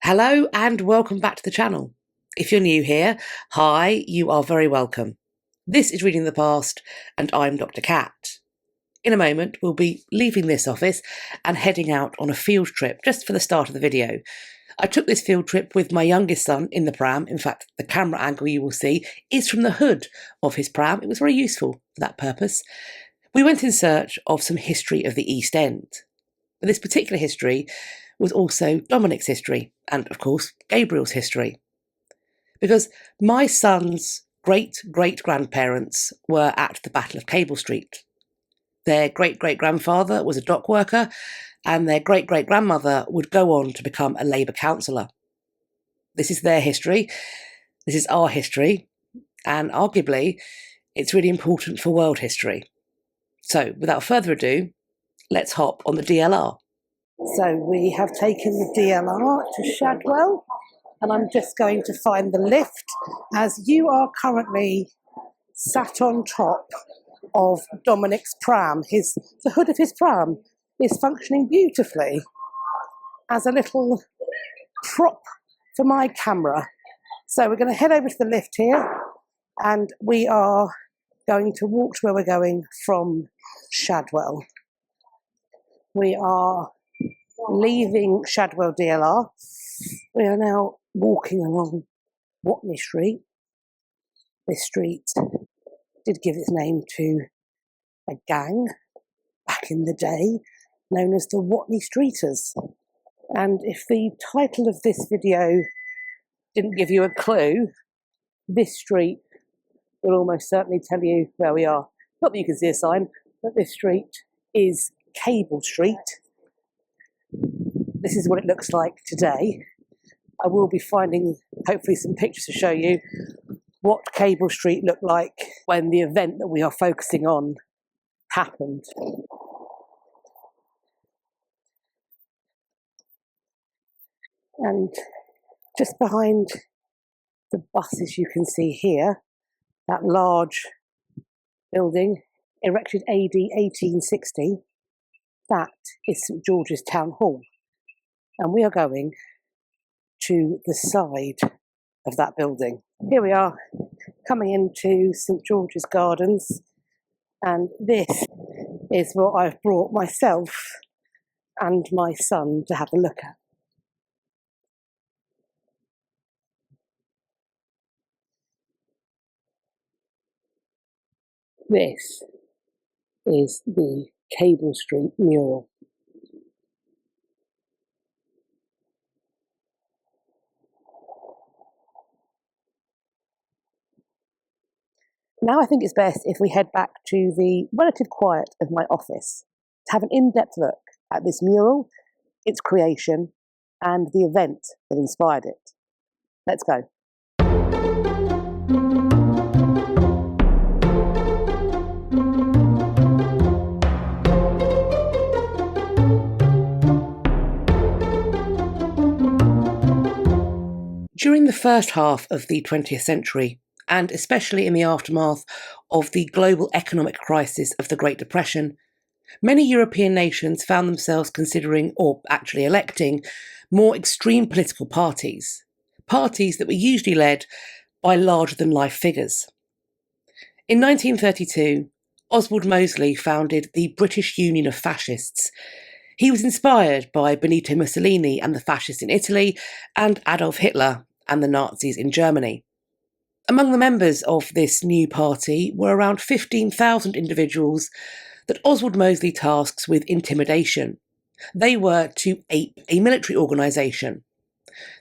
Hello and welcome back to the channel. If you're new here, hi, you are very welcome. This is Reading the Past and I'm Dr. Cat. In a moment, we'll be leaving this office and heading out on a field trip just for the start of the video. I took this field trip with my youngest son in the pram. In fact, the camera angle you will see is from the hood of his pram. It was very useful for that purpose. We went in search of some history of the East End. But this particular history was also Dominic's history and, of course, Gabriel's history. Because my son's great-great-grandparents were at the Battle of Cable Street. Their great-great-grandfather was a dock worker and their great-great-grandmother would go on to become a Labour councillor. This is their history, this is our history, and arguably it's really important for world history. So, without further ado, let's hop on the DLR. So we have taken the DLR to Shadwell, and I'm just going to find the lift as you are currently sat on top of Dominic's pram. The hood of his pram is functioning beautifully as a little prop for my camera. So we're going to head over to the lift here and we are going to walk to where we're going from Shadwell. We are leaving Shadwell DLR. We are now walking along Watney Street. This street did give its name to a gang back in the day known as the Watney Streeters. And if the title of this video didn't give you a clue, this street will almost certainly tell you where we are. Not that you can see a sign, but this street is Cable Street. This is what it looks like today. I will be finding hopefully some pictures to show you what Cable Street looked like when the event that we are focusing on happened. And just behind the buses you can see here, that large building erected AD 1860, that is St George's Town Hall. And we are going to the side of that building. Here we are, coming into St George's Gardens, and this is what I've brought myself and my son to have a look at. This is the Cable Street mural. Now I think it's best if we head back to the relative quiet of my office to have an in-depth look at this mural, its creation, and the event that inspired it. Let's go. During the first half of the 20th century, and especially in the aftermath of the global economic crisis of the Great Depression, many European nations found themselves considering, or actually electing, more extreme political parties that were usually led by larger-than-life figures. In 1932, Oswald Mosley founded the British Union of Fascists. He was inspired by Benito Mussolini and the fascists in Italy, and Adolf Hitler and the Nazis in Germany. Among the members of this new party were around 15,000 individuals that Oswald Mosley tasks with intimidation. They were to ape a military organisation.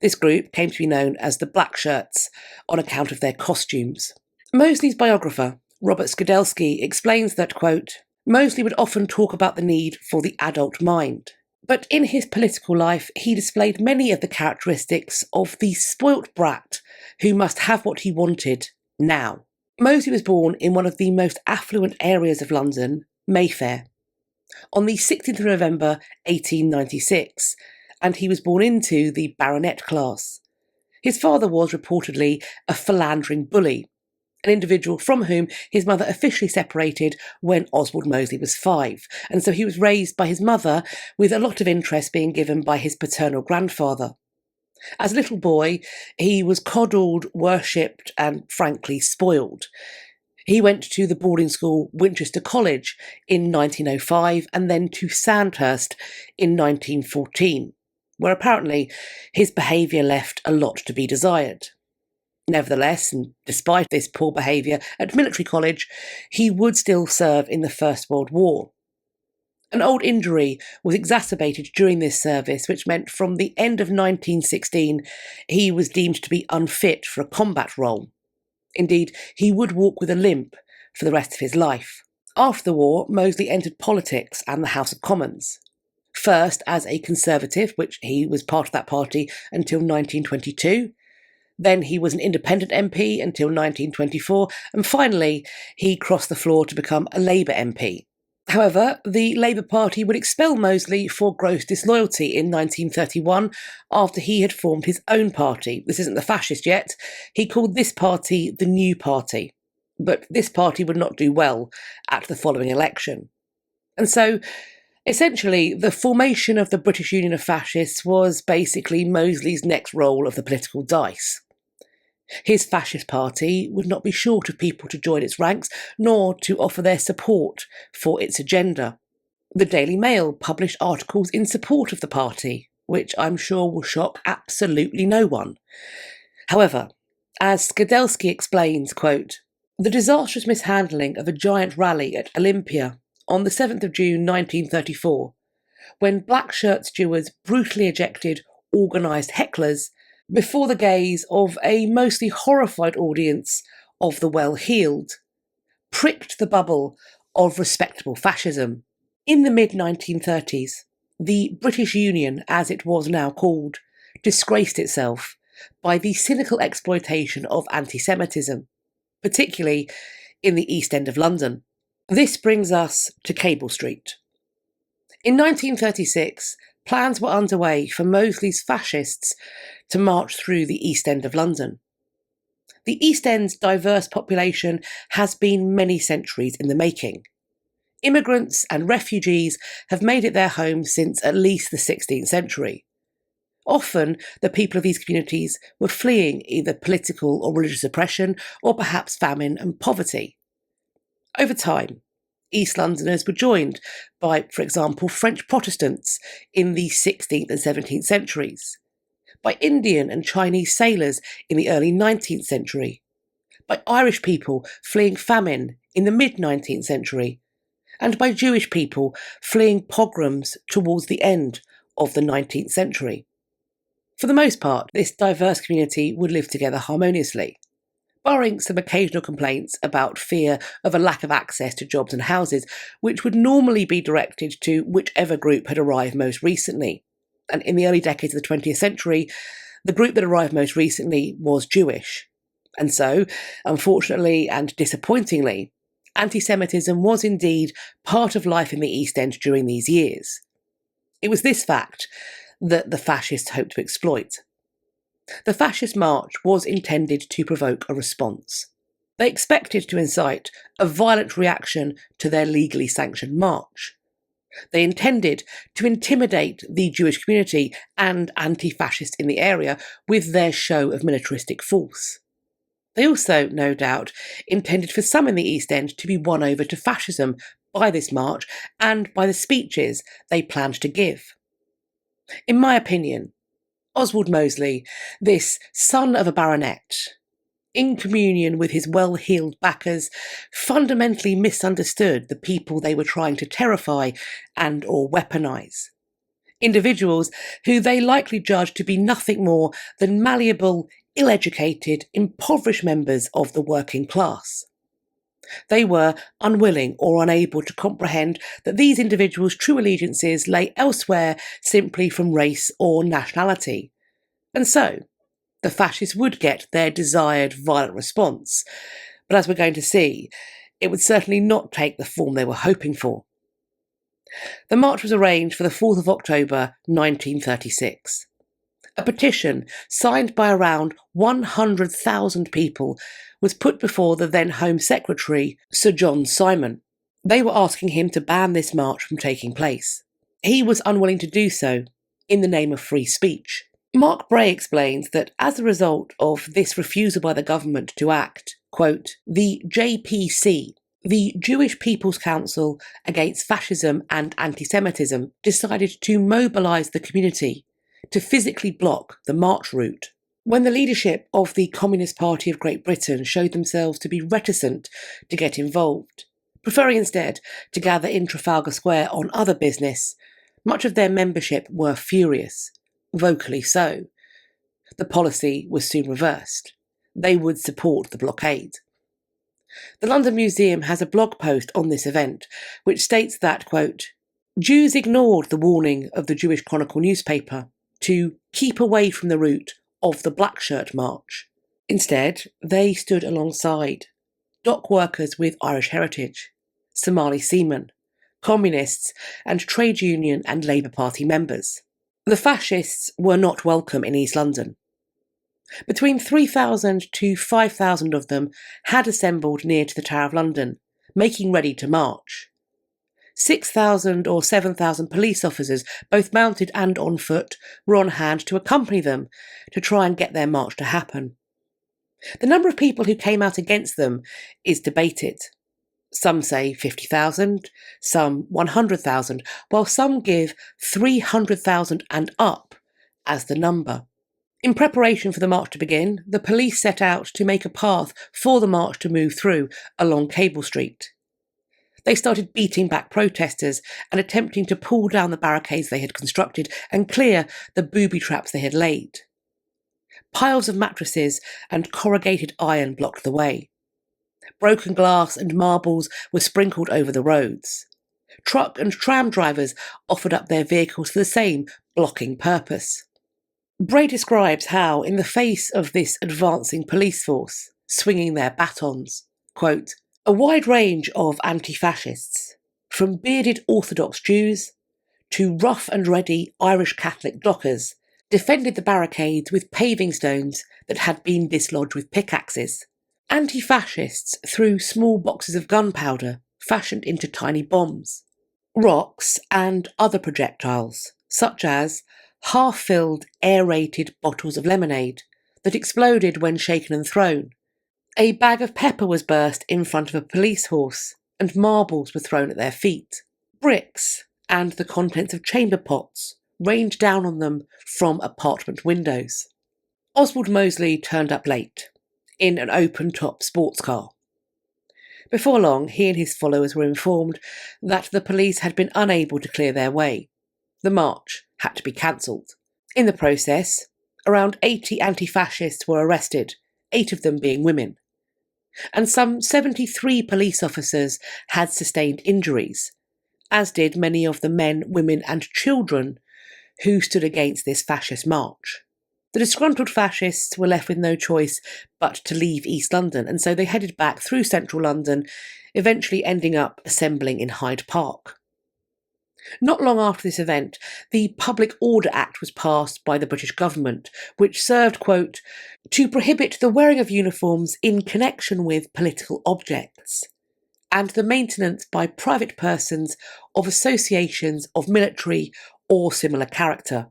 This group came to be known as the Black Shirts on account of their costumes. Mosley's biographer, Robert Skidelsky, explains that, quote, Mosley would often talk about the need for the adult mind. But in his political life, he displayed many of the characteristics of the spoilt brat who must have what he wanted now. Mosley was born in one of the most affluent areas of London, Mayfair, on the 16th of November 1896, and he was born into the baronet class. His father was reportedly a philandering bully, an individual from whom his mother officially separated when Oswald Mosley was 5, and so he was raised by his mother with a lot of interest being given by his paternal grandfather. As a little boy, he was coddled, worshipped, and frankly spoiled. He went to the boarding school Winchester College in 1905 and then to Sandhurst in 1914, where apparently his behaviour left a lot to be desired. Nevertheless, and despite this poor behaviour at military college, he would still serve in the First World War. An old injury was exacerbated during this service, which meant from the end of 1916 he was deemed to be unfit for a combat role. Indeed, he would walk with a limp for the rest of his life. After the war, Mosley entered politics and the House of Commons. First as a Conservative, which he was part of that party until 1922. Then he was an independent MP until 1924, and finally he crossed the floor to become a Labour MP. However, the Labour Party would expel Mosley for gross disloyalty in 1931 after he had formed his own party. This isn't the fascist yet. He called this party the New Party. But this party would not do well at the following election. And so, essentially, the formation of the British Union of Fascists was basically Mosley's next roll of the political dice. His fascist party would not be short of people to join its ranks, nor to offer their support for its agenda. The Daily Mail published articles in support of the party, which I'm sure will shock absolutely no one. However, as Skidelsky explains, quote, "The disastrous mishandling of a giant rally at Olympia on the 7th of June 1934, when black-shirt stewards brutally ejected organised hecklers before the gaze of a mostly horrified audience of the well-heeled, pricked the bubble of respectable fascism. In the mid-1930s, the British Union, as it was now called, disgraced itself by the cynical exploitation of anti-Semitism, particularly in the East End of London. This brings us to Cable Street. In 1936, plans were underway for Mosley's fascists to march through the East End of London. The East End's diverse population has been many centuries in the making. Immigrants and refugees have made it their home since at least the 16th century. Often, the people of these communities were fleeing either political or religious oppression, or perhaps famine and poverty. Over time, East Londoners were joined by, for example, French Protestants in the 16th and 17th centuries, by Indian and Chinese sailors in the early 19th century, by Irish people fleeing famine in the mid-19th century, and by Jewish people fleeing pogroms towards the end of the 19th century. For the most part, this diverse community would live together harmoniously, barring some occasional complaints about fear of a lack of access to jobs and houses, which would normally be directed to whichever group had arrived most recently. And in the early decades of the 20th century, the group that arrived most recently was Jewish. And so, unfortunately and disappointingly, anti-Semitism was indeed part of life in the East End during these years. It was this fact that the fascists hoped to exploit. The fascist march was intended to provoke a response. They expected to incite a violent reaction to their legally sanctioned march. They intended to intimidate the Jewish community and anti-fascists in the area with their show of militaristic force. They also, no doubt, intended for some in the East End to be won over to fascism by this march and by the speeches they planned to give. In my opinion, Oswald Mosley, this son of a baronet, in communion with his well-heeled backers, fundamentally misunderstood the people they were trying to terrify and or weaponise. Individuals who they likely judged to be nothing more than malleable, ill-educated, impoverished members of the working class. They were unwilling or unable to comprehend that these individuals' true allegiances lay elsewhere simply from race or nationality. And so, the fascists would get their desired violent response. But as we're going to see, it would certainly not take the form they were hoping for. The march was arranged for the 4th of October 1936. A petition signed by around 100,000 people was put before the then Home Secretary, Sir John Simon. They were asking him to ban this march from taking place. He was unwilling to do so in the name of free speech. Mark Bray explains that as a result of this refusal by the government to act, quote, the JPC, the Jewish People's Council Against Fascism and Anti-Semitism, decided to mobilise the community to physically block the march route. When the leadership of the Communist Party of Great Britain showed themselves to be reticent to get involved, preferring instead to gather in Trafalgar Square on other business, much of their membership were furious, vocally so. The policy was soon reversed. They would support the blockade. The London Museum has a blog post on this event, which states that, quote, Jews ignored the warning of the Jewish Chronicle newspaper to keep away from the route of the Black Shirt March. Instead, they stood alongside dock workers with Irish heritage, Somali seamen, communists, and trade union and Labour Party members. The fascists were not welcome in East London. Between 3,000 to 5,000 of them had assembled near to the Tower of London, making ready to march. 6,000 or 7,000 police officers, both mounted and on foot, were on hand to accompany them to try and get their march to happen. The number of people who came out against them is debated. Some say 50,000, some 100,000, while some give 300,000 and up as the number. In preparation for the march to begin, the police set out to make a path for the march to move through along Cable Street. They started beating back protesters and attempting to pull down the barricades they had constructed and clear the booby traps they had laid. Piles of mattresses and corrugated iron blocked the way. Broken glass and marbles were sprinkled over the roads. Truck and tram drivers offered up their vehicles for the same blocking purpose. Bray describes how, in the face of this advancing police force, swinging their batons, quote, a wide range of anti-fascists, from bearded Orthodox Jews to rough and ready Irish Catholic dockers, defended the barricades with paving stones that had been dislodged with pickaxes. Anti-fascists threw small boxes of gunpowder fashioned into tiny bombs, rocks and other projectiles, such as half-filled aerated bottles of lemonade that exploded when shaken and thrown. A bag of pepper was burst in front of a police horse, and marbles were thrown at their feet. Bricks and the contents of chamber pots rained down on them from apartment windows. Oswald Mosley turned up late, in an open-top sports car. Before long, he and his followers were informed that the police had been unable to clear their way. The march had to be cancelled. In the process, around 80 anti-fascists were arrested, 8 of them being women. And some 73 police officers had sustained injuries, as did many of the men, women and children who stood against this fascist march. The disgruntled fascists were left with no choice but to leave East London, and so they headed back through central London, eventually ending up assembling in Hyde Park. Not long after this event, the Public Order Act was passed by the British government, which served, quote, to prohibit the wearing of uniforms in connection with political objects, and the maintenance by private persons of associations of military or similar character,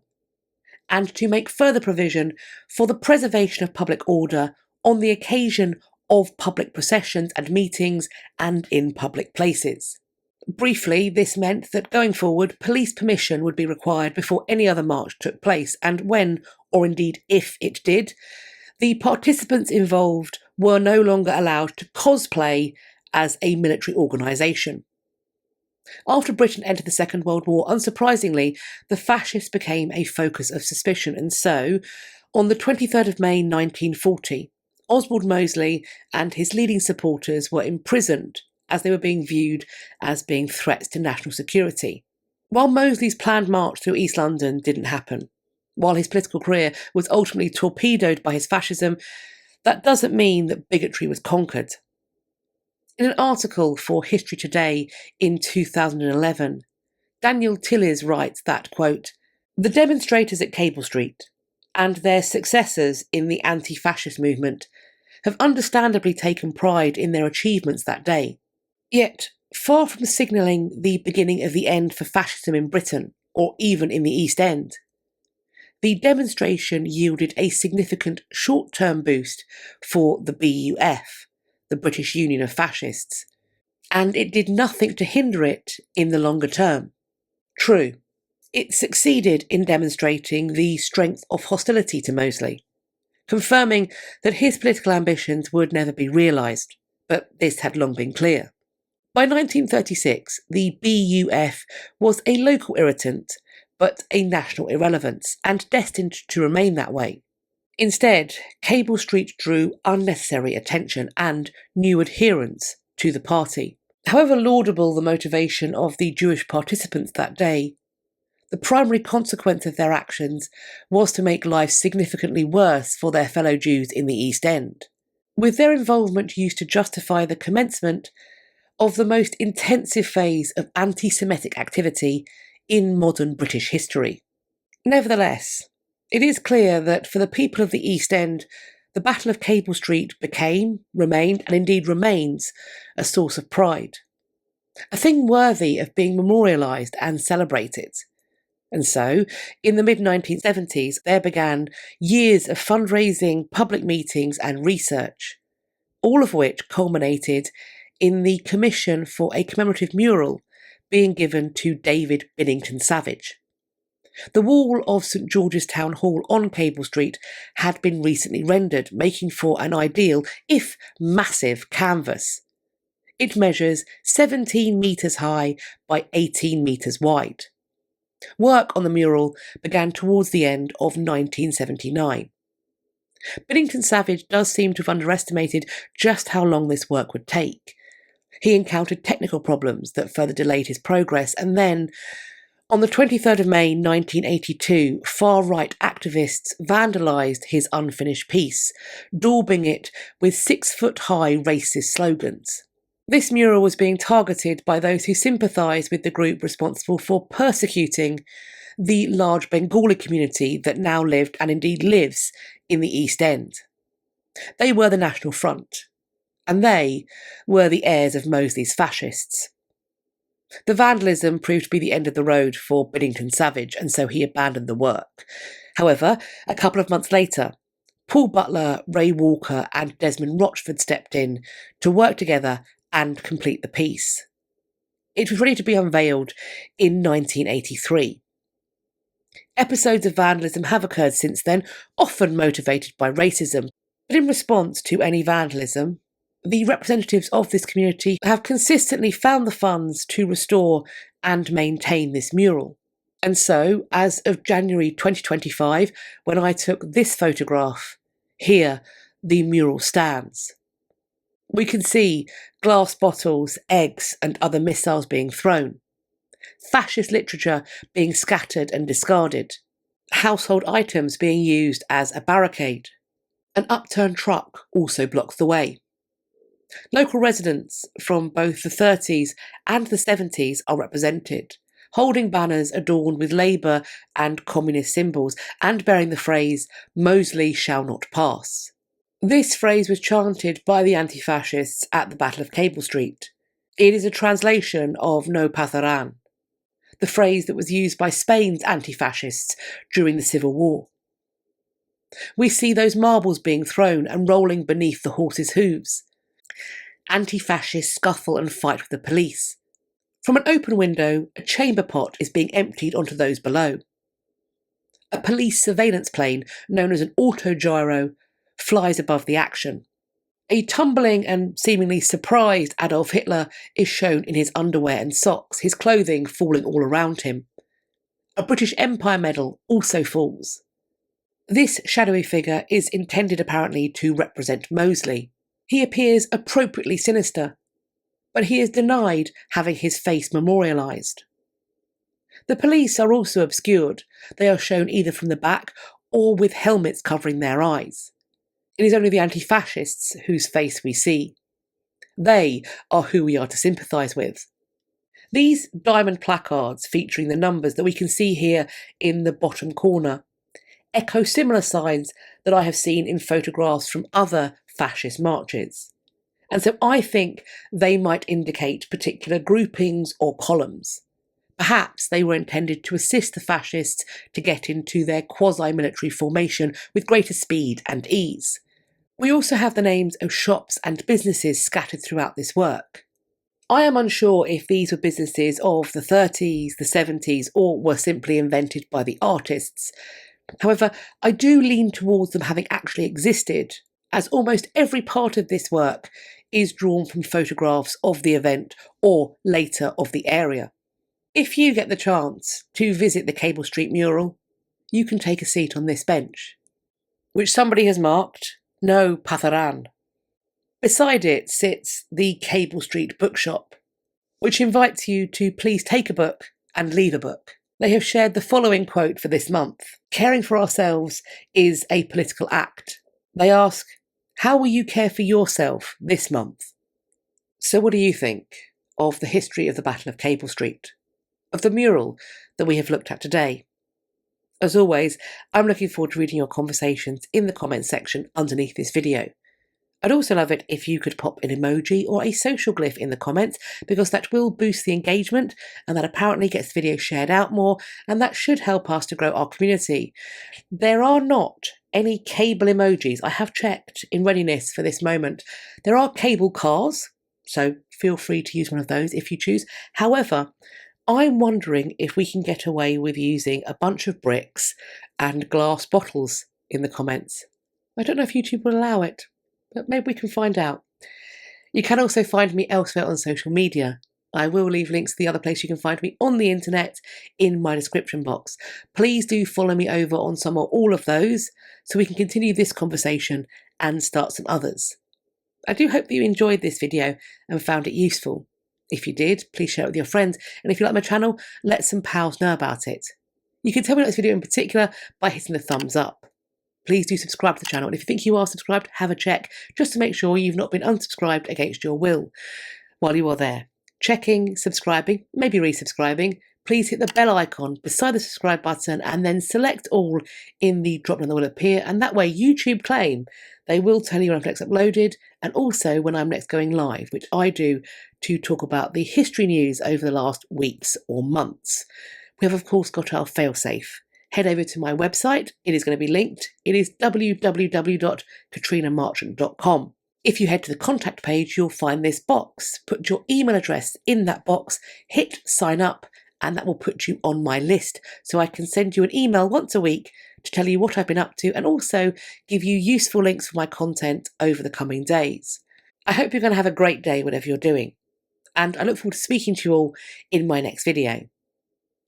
and to make further provision for the preservation of public order on the occasion of public processions and meetings and in public places. Briefly, this meant that going forward, police permission would be required before any other march took place, and when, or indeed if it did, the participants involved were no longer allowed to cosplay as a military organisation. After Britain entered the Second World War, unsurprisingly, the fascists became a focus of suspicion, and so, on the 23rd of May 1940, Oswald Mosley and his leading supporters were imprisoned as they were being viewed as being threats to national security. While Mosley's planned march through East London didn't happen, while his political career was ultimately torpedoed by his fascism, that doesn't mean that bigotry was conquered. In an article for History Today in 2011, Daniel Tillis writes that, quote, the demonstrators at Cable Street and their successors in the anti-fascist movement have understandably taken pride in their achievements that day. Yet, far from signalling the beginning of the end for fascism in Britain, or even in the East End, the demonstration yielded a significant short-term boost for the BUF, the British Union of Fascists, and it did nothing to hinder it in the longer term. True, it succeeded in demonstrating the strength of hostility to Mosley, confirming that his political ambitions would never be realised, but this had long been clear. By 1936, the BUF was a local irritant, but a national irrelevance, and destined to remain that way. Instead, Cable Street drew unnecessary attention and new adherents to the party. However laudable the motivation of the Jewish participants that day, the primary consequence of their actions was to make life significantly worse for their fellow Jews in the East End, with their involvement used to justify the commencement of the most intensive phase of anti-Semitic activity in modern British history. Nevertheless, it is clear that for the people of the East End, the Battle of Cable Street became, remained, and indeed remains a source of pride, a thing worthy of being memorialised and celebrated. And so, in the mid-1970s, there began years of fundraising, public meetings and research, all of which culminated in the commission for a commemorative mural being given to David Biddington Savage. The wall of St George's Town Hall on Cable Street had been recently rendered, making for an ideal, if massive, canvas. It measures 17 metres high by 18 metres wide. Work on the mural began towards the end of 1979. Biddington Savage does seem to have underestimated just how long this work would take. He encountered technical problems that further delayed his progress, and then, on the 23rd of May 1982, far-right activists vandalised his unfinished piece, daubing it with 6-foot-high racist slogans. This mural was being targeted by those who sympathised with the group responsible for persecuting the large Bengali community that now lived and indeed lives in the East End. They were the National Front, and they were the heirs of Mosley's fascists. The vandalism proved to be the end of the road for Biddington Savage, and so he abandoned the work. However, a couple of months later, Paul Butler, Ray Walker and Desmond Rochford stepped in to work together and complete the piece. It was ready to be unveiled in 1983. Episodes of vandalism have occurred since then, often motivated by racism, but in response to any vandalism, the representatives of this community have consistently found the funds to restore and maintain this mural. And so, as of January 2025, when I took this photograph, here the mural stands. We can see glass bottles, eggs and other missiles being thrown, fascist literature being scattered and discarded, household items being used as a barricade. An upturned truck also blocks the way. Local residents from both the 30s and the 70s are represented, holding banners adorned with Labour and communist symbols and bearing the phrase, "Mosley shall not pass." This phrase was chanted by the anti-fascists at the Battle of Cable Street. It is a translation of "No pasarán," the phrase that was used by Spain's anti-fascists during the Civil War. We see those marbles being thrown and rolling beneath the horses' hooves. Anti-fascists scuffle and fight with the police. From an open window, a chamber pot is being emptied onto those below. A police surveillance plane, known as an autogyro, flies above the action. A tumbling and seemingly surprised Adolf Hitler is shown in his underwear and socks, his clothing falling all around him. A British Empire medal also falls. This shadowy figure is intended apparently to represent Mosley. He appears appropriately sinister, but he is denied having his face memorialised. The police are also obscured. They are shown either from the back or with helmets covering their eyes. It is only the anti-fascists whose face we see. They are who we are to sympathise with. These diamond placards featuring the numbers that we can see here in the bottom corner echo similar signs that I have seen in photographs from other fascist marches. And so I think they might indicate particular groupings or columns. Perhaps they were intended to assist the fascists to get into their quasi-military formation with greater speed and ease. We also have the names of shops and businesses scattered throughout this work. I am unsure if these were businesses of the 30s, the 70s, or were simply invented by the artists. However, I do lean towards them having actually existed, as almost every part of this work is drawn from photographs of the event or later of the area. If you get the chance to visit the Cable Street mural, you can take a seat on this bench, which somebody has marked No Patharan. Beside it sits the Cable Street bookshop, which invites you to please take a book and leave a book. They have shared the following quote for this month: "Caring for ourselves is a political act." They ask, how will you care for yourself this month? So what do you think of the history of the Battle of Cable Street, of the mural that we have looked at today? As always, I'm looking forward to reading your conversations in the comments section underneath this video. I'd also love it if you could pop an emoji or a social glyph in the comments, because that will boost the engagement and that apparently gets the video shared out more, and that should help us to grow our community. There are not any cable emojis. I have checked in readiness for this moment. There are cable cars, so feel free to use one of those if you choose. However, I'm wondering if we can get away with using a bunch of bricks and glass bottles in the comments. I don't know if YouTube will allow it, but maybe we can find out. You can also find me elsewhere on social media. I will leave links to the other place you can find me on the internet in my description box. Please do follow me over on some or all of those so we can continue this conversation and start some others. I do hope that you enjoyed this video and found it useful. If you did, please share it with your friends, and if you like my channel, let some pals know about it. You can tell me about this video in particular by hitting the thumbs up. Please do subscribe to the channel, and if you think you are subscribed, have a check just to make sure you've not been unsubscribed against your will. While you are there, checking, subscribing, maybe resubscribing, please hit the bell icon beside the subscribe button and then select all in the drop down that will appear, and that way YouTube claim they will tell you when I'm next uploaded and also when I'm next going live, which I do to talk about the history news over the last weeks or months. We have of course got our failsafe. Head over to my website, it is going to be linked. It is www.katrinamarchant.com. If you head to the contact page, you'll find this box. Put your email address in that box, hit sign up, and that will put you on my list so I can send you an email once a week to tell you what I've been up to and also give you useful links for my content over the coming days. I hope you're going to have a great day whatever you're doing, and I look forward to speaking to you all in my next video.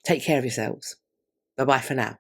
Take care of yourselves. Bye-bye for now.